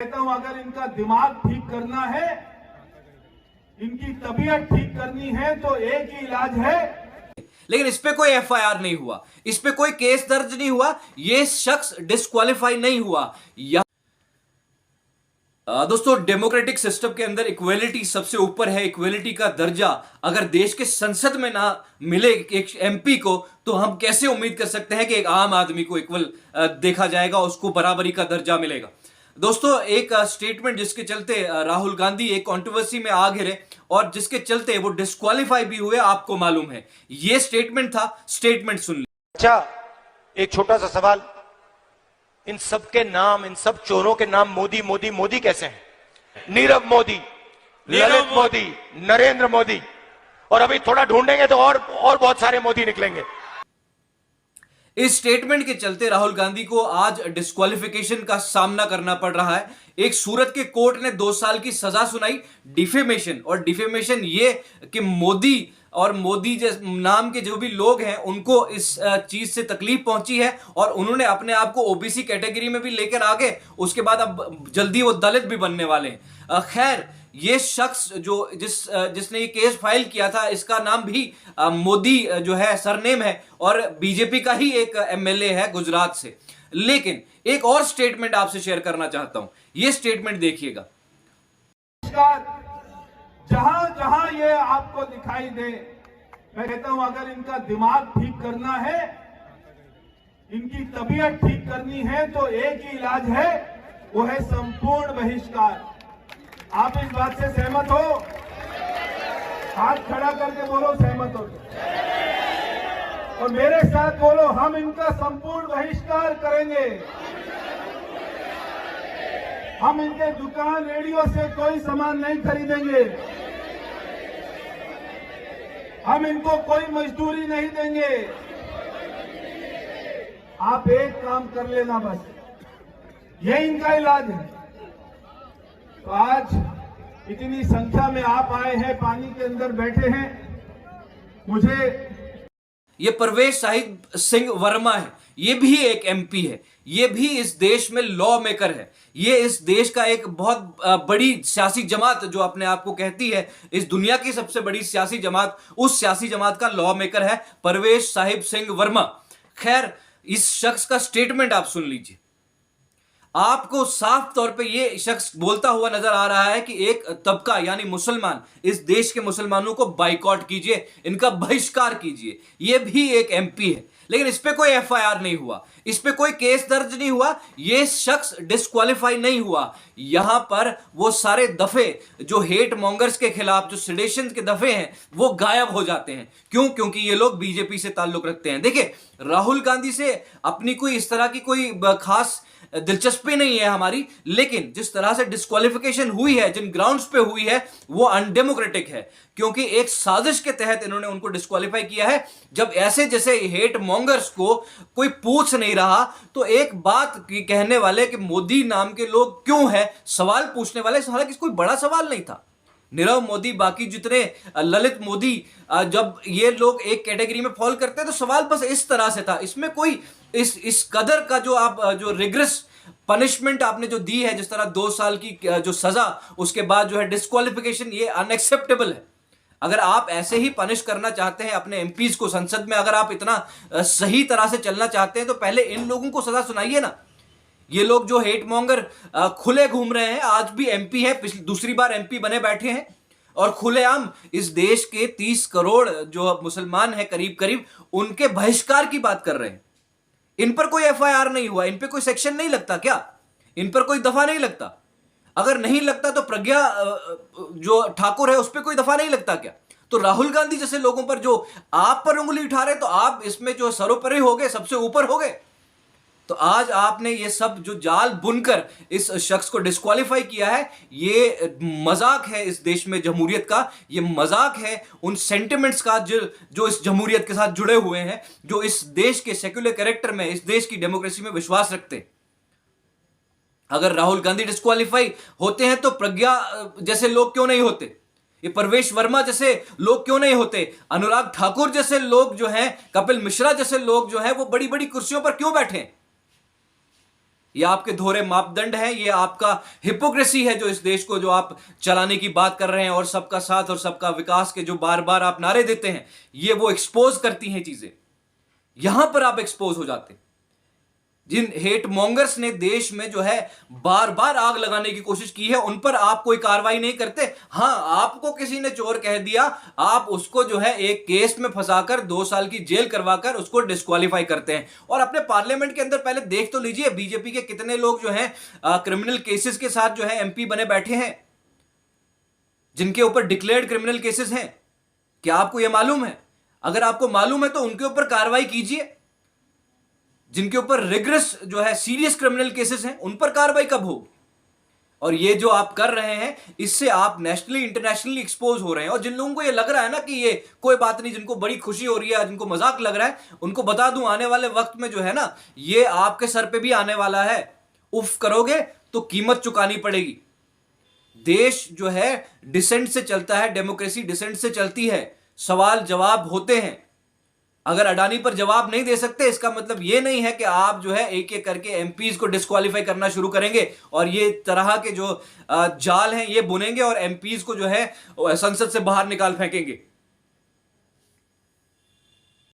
कहता हूं अगर इनका दिमाग ठीक करना है, इनकी तबीयत ठीक करनी है तो एक ही इलाज है। लेकिन इस पे कोई एफआईआर नहीं हुआ, इस पे कोई केस दर्ज नहीं हुआ, यह शख्स डिस्क्वालीफाई नहीं हुआ। दोस्तों, डेमोक्रेटिक सिस्टम के अंदर इक्वेलिटी सबसे ऊपर है। इक्वेलिटी का दर्जा अगर देश के संसद में ना मिले एक एमपी को, तो हम कैसे उम्मीद कर सकते हैं कि एक आम आदमी को इक्वल देखा जाएगा, उसको बराबरी का दर्जा मिलेगा। दोस्तों, एक स्टेटमेंट जिसके चलते राहुल गांधी एक कंट्रोवर्सी में आ घिरे और जिसके चलते वो डिस्क्वालीफाई भी हुए, आपको मालूम है। ये स्टेटमेंट था, स्टेटमेंट सुन लीजिए। अच्छा, एक छोटा सा सवाल, इन सब के नाम, इन सब चोरों के नाम मोदी मोदी मोदी कैसे हैं? नीरव मोदी, ललित मोदी, नरेंद्र मोदी, और अभी थोड़ा ढूंढेंगे तो और बहुत सारे मोदी निकलेंगे। इस स्टेटमेंट के चलते राहुल गांधी को आज डिस्क्वालिफिकेशन का सामना करना पड़ रहा है। एक सूरत के कोर्ट ने 2 साल की सजा सुनाई डिफेमेशन, और डिफेमेशन ये कि मोदी और मोदी नाम के जो भी लोग हैं उनको इस चीज से तकलीफ पहुंची है और उन्होंने अपने आप को ओबीसी कैटेगरी में भी लेकर आ गए। उसके बाद अब जल्दी वो दलित भी बनने वाले हैं। खैर, ये शख्स जिसने ये केस फाइल किया था, इसका नाम भी मोदी जो है सरनेम है और बीजेपी का ही एक एमएलए है गुजरात से। लेकिन एक और स्टेटमेंट आपसे शेयर करना चाहता हूं, ये स्टेटमेंट देखिएगा। जहां जहां ये आपको दिखाई दे, मैं कहता हूं अगर इनका दिमाग ठीक करना है, इनकी तबीयत ठीक करनी है तो एक ही इलाज है, वो है संपूर्ण बहिष्कार। आप इस बात से सहमत हो? हाथ खड़ा करके बोलो सहमत हो, और मेरे साथ बोलो, हम इनका संपूर्ण बहिष्कार करेंगे। हम इनके दुकान रेडियो से कोई सामान नहीं खरीदेंगे, हम इनको कोई मजदूरी नहीं देंगे। आप एक काम कर लेना, बस ये इनका इलाज है। तो आज इतनी संख्या में आप आए हैं, पानी के अंदर बैठे हैं, मुझे ये परवेश साहिब सिंह वर्मा है, ये भी एक एमपी है, ये भी इस देश में लॉ मेकर है। ये इस देश का एक बहुत बड़ी सियासी जमात जो अपने आप को कहती है इस दुनिया की सबसे बड़ी सियासी जमात, उस सियासी जमात का लॉ मेकर है परवेश साहिब सिंह वर्मा। खैर, इस शख्स का स्टेटमेंट आप सुन लीजिए। आपको साफ तौर पे ये शख्स बोलता हुआ नजर आ रहा है कि एक तबका यानी मुसलमान, इस देश के मुसलमानों को बाइकॉट कीजिए, इनका बहिष्कार कीजिए। ये भी एक एमपी है, लेकिन इस पे कोई एफआईआर नहीं हुआ, इस पे कोई केस दर्ज नहीं हुआ, ये शख्स डिस्क्वालीफाई नहीं हुआ। यहां पर वो सारे दफे जो हेट मॉन्गर्स के खिलाफ, जो सिडेशन के दफे हैं, वो गायब हो जाते हैं। क्यों? क्योंकि ये लोग बीजेपी से ताल्लुक रखते हैं। देखिए, राहुल गांधी से अपनी कोई इस तरह की कोई खास दिलचस्पी नहीं है हमारी, लेकिन जिस तरह से डिस्क्वालिफिकेशन हुई है, जिन ग्राउंड्स पे हुई है, वो अनडेमोक्रेटिक है, क्योंकि एक साजिश के तहत इन्होंने उनको डिस्क्वालीफाई किया है। जब ऐसे जैसे हेट मॉन्गर्स को कोई पूछ नहीं रहा, तो एक बात कहने वाले कि मोदी नाम के लोग क्यों हैं, सवाल पूछने वाले, हालांकि कोई बड़ा सवाल नहीं था। नीरव मोदी, बाकी जितने ललित मोदी, जब ये लोग एक कैटेगरी में फॉल करते हैं तो सवाल बस इस तरह से था। इसमें कोई इस कदर का जो रिग्रेस पनिशमेंट आपने जो दी है, जिस तरह 2 साल की जो सजा, उसके बाद जो है डिस्क्वालिफिकेशन, ये अनएक्सेप्टेबल है। अगर आप ऐसे ही पनिश करना चाहते हैं अपने एमपीज को संसद में, अगर आप इतना सही तरह से चलना चाहते हैं, तो पहले इन लोगों को सजा सुनाइए ना। ये लोग जो हेट मॉन्गर खुले घूम रहे हैं, आज भी एमपी है, दूसरी बार एमपी बने बैठे हैं, और खुलेआम इस देश के 30 करोड़ जो मुसलमान हैं करीब करीब, उनके बहिष्कार की बात कर रहे हैं। इन पर कोई एफआईआर नहीं हुआ, इन पर कोई सेक्शन नहीं लगता क्या? इन पर कोई दफा नहीं लगता? अगर नहीं लगता तो प्रज्ञा जो ठाकुर है उस पर कोई दफा नहीं लगता क्या? तो राहुल गांधी जैसे लोगों पर जो आप पर उंगली उठा रहे, तो आप इसमें जो सरोपरि हो गए, सबसे ऊपर हो गए। तो आज आपने ये सब जो जाल बुनकर इस शख्स को डिस्क्वालीफाई किया है, ये मजाक है इस देश में जमहूरियत का, ये मजाक है उन सेंटिमेंट्स का जो इस जमहूरियत के साथ जुड़े हुए हैं, जो इस देश के सेक्युलर कैरेक्टर में, इस देश की डेमोक्रेसी में विश्वास रखते हैं। अगर राहुल गांधी डिस्क्वालीफाई होते हैं तो प्रज्ञा जैसे लोग क्यों नहीं होते? ये परवेश वर्मा जैसे लोग क्यों नहीं होते? अनुराग ठाकुर जैसे लोग जो हैं, कपिल मिश्रा जैसे लोग जो हैं, वो बड़ी बड़ी कुर्सियों पर क्यों बैठे हैं? ये आपके दोहरे मापदंड हैं, ये आपका हिपोक्रेसी है जो इस देश को जो आप चलाने की बात कर रहे हैं और सबका साथ और सबका विकास के जो बार बार आप नारे देते हैं, ये वो एक्सपोज करती हैं चीजें। यहां पर आप एक्सपोज हो जाते हैं। जिन हेट मॉन्गर्स ने देश में जो है बार बार आग लगाने की कोशिश की है, उन पर आप कोई कार्रवाई नहीं करते। हां, आपको किसी ने चोर कह दिया, आप उसको जो है एक केस में फंसाकर 2 साल की जेल करवाकर उसको डिस्क्वालीफाई करते हैं। और अपने पार्लियामेंट के अंदर पहले देख तो लीजिए बीजेपी के कितने लोग जो हैं क्रिमिनल केसेस के साथ जो है एमपी बने बैठे हैं, जिनके ऊपर डिक्लेयर्ड क्रिमिनल केसेस हैं। क्या आपको यह मालूम है? अगर आपको मालूम है तो उनके ऊपर कार्रवाई कीजिए। जिनके ऊपर रिग्रेस जो है सीरियस क्रिमिनल केसेस हैं, उन पर कार्रवाई कब हो? और ये जो आप कर रहे हैं, इससे आप नेशनली इंटरनेशनली एक्सपोज हो रहे हैं। और जिन लोगों को ये लग रहा है ना कि ये कोई बात नहीं, जिनको बड़ी खुशी हो रही है, जिनको मजाक लग रहा है, उनको बता दूं आने वाले वक्त में जो है ना, ये आपके सर पे भी आने वाला है। उफ करोगे तो कीमत चुकानी पड़ेगी। देश जो है डिसेंट से चलता है, डेमोक्रेसी डिसेंट से चलती है, सवाल जवाब होते हैं। अगर अडानी पर जवाब नहीं दे सकते, इसका मतलब यह नहीं है कि आप जो है एक एक करके एमपीज को डिस्क्वालीफाई करना शुरू करेंगे और ये तरह के जो जाल हैं ये बुनेंगे और एमपीज को जो है संसद से बाहर निकाल फेंकेंगे।